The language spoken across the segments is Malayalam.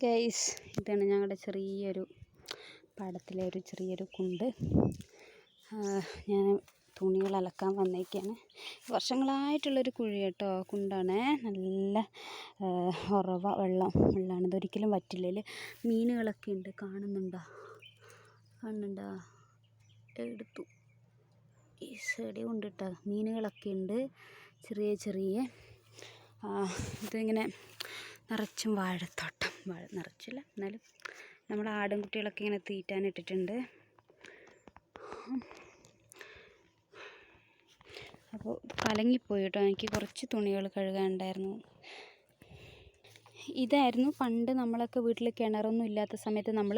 ഗൈസ്, ഇതാണ് ഞങ്ങളുടെ ചെറിയൊരു പാടത്തിലെ ഒരു ചെറിയൊരു കുണ്ട്. ഞാൻ തുണികൾ അലക്കാൻ വന്നേക്കാണ്. വർഷങ്ങളായിട്ടുള്ളൊരു കുഴി കേട്ടോ, കുണ്ടാണ്. നല്ല ഉറവ വെള്ളമാണ്. ഇതൊരിക്കലും വറ്റില്ല. മീനുകളൊക്കെ ഉണ്ട്. കാണുന്നുണ്ടോ? എടുത്തു ഈ സൈഡിൽ കൊണ്ടിട്ടാ. മീനുകളൊക്കെ ഉണ്ട്, ചെറിയ ചെറിയ. ഇതിങ്ങനെ നിറച്ചും വാഴത്തോട്ടം. വാഴ നിറച്ചില്ല, എന്നാലും നമ്മുടെ ആടും കുട്ടികളൊക്കെ ഇങ്ങനെ തീറ്റാനിട്ടിട്ടുണ്ട്. അപ്പോൾ കലങ്ങിപ്പോയി കേട്ടോ. എനിക്ക് കുറച്ച് തുണികൾ കഴുകാനുണ്ടായിരുന്നു. ഇതായിരുന്നു പണ്ട് നമ്മളൊക്കെ വീട്ടിൽ കിണറൊന്നും ഇല്ലാത്ത സമയത്ത് നമ്മൾ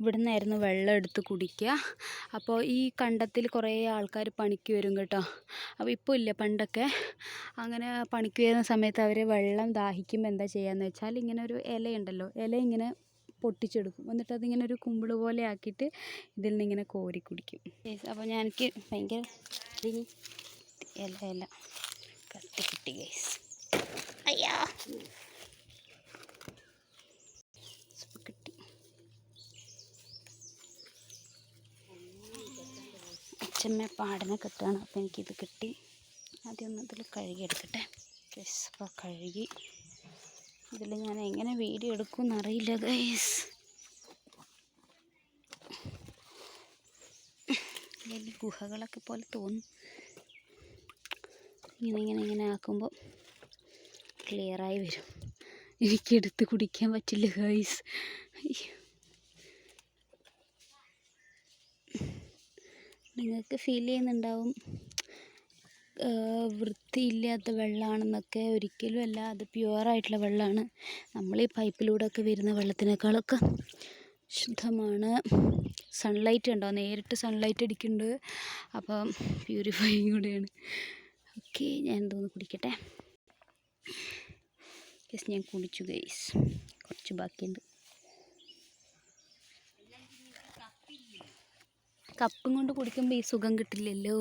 ഇവിടെ നിന്നായിരുന്നു വെള്ളം എടുത്ത് കുടിക്കുക. അപ്പോൾ ഈ കണ്ടത്തിൽ കുറേ ആൾക്കാർ പണിക്ക് വരും കേട്ടോ. അപ്പോൾ ഇപ്പോൾ ഇല്ല, പണ്ടൊക്കെ അങ്ങനെ പണിക്ക് വരുന്ന സമയത്ത് അവർ വെള്ളം ദാഹിക്കുമ്പോൾ എന്താ ചെയ്യുകയെന്ന് വെച്ചാൽ, ഇങ്ങനെ ഒരു ഇലയുണ്ടല്ലോ, ഇല ഇങ്ങനെ പൊട്ടിച്ചെടുക്കും. എന്നിട്ട് അതിങ്ങനെ ഒരു കുമ്പിൾ പോലെ ആക്കിയിട്ട് ഇതിൽ നിന്ന് ഇങ്ങനെ കോരി കുടിക്കും. അപ്പോൾ എനിക്ക് ഭയങ്കര ഇല കത്തി കിട്ടി ഗൈസ്. അയ്യാ കിട്ടി. അച്ഛമ്മ പാടിനെ കെട്ടാണ്. അപ്പോൾ എനിക്കിത് കിട്ടി. ആദ്യം ഒന്ന് ഇതിൽ കഴുകിയെടുക്കട്ടെ ഗൈസ്. അപ്പോൾ കഴുകി ഇതിൽ ഞാൻ എങ്ങനെ വീഡിയോ എടുക്കുമെന്ന് അറിയില്ല ഗൈസ്. വലിയ ഗുഹകളൊക്കെ പോലെ തോന്നും. ഇങ്ങനെ ആക്കുമ്പോൾ ക്ലിയറായി വരും. എനിക്കെടുത്ത് കുടിക്കാൻ പറ്റില്ല ഗൈസ്. നിങ്ങൾക്ക് ഫീൽ ചെയ്യുന്നുണ്ടാവും വൃത്തിയില്ലാത്ത വെള്ളമാണെന്നൊക്കെ. ഒരിക്കലും അല്ല, അത് പ്യുവറായിട്ടുള്ള വെള്ളമാണ്. നമ്മൾ ഈ പൈപ്പിലൂടെ ഒക്കെ വരുന്ന വെള്ളത്തിനേക്കാളൊക്കെ ശുദ്ധമാണ്. സൺലൈറ്റ് ഉണ്ടോ, നേരിട്ട് സൺലൈറ്റ് അടിക്കുന്നുണ്ട്. അപ്പം പ്യൂരിഫൈയും കൂടെയാണ്. ഓക്കെ, ഞാൻ എന്തോന്ന് കുടിക്കട്ടെ. ഞാൻ കുടിച്ചു ഗൈസ്, കുറച്ച് ബാക്കിയുണ്ട്. കപ്പും കൊണ്ട് കുടിക്കുമ്പോൾ ഈ സുഖം കിട്ടില്ലല്ലോ.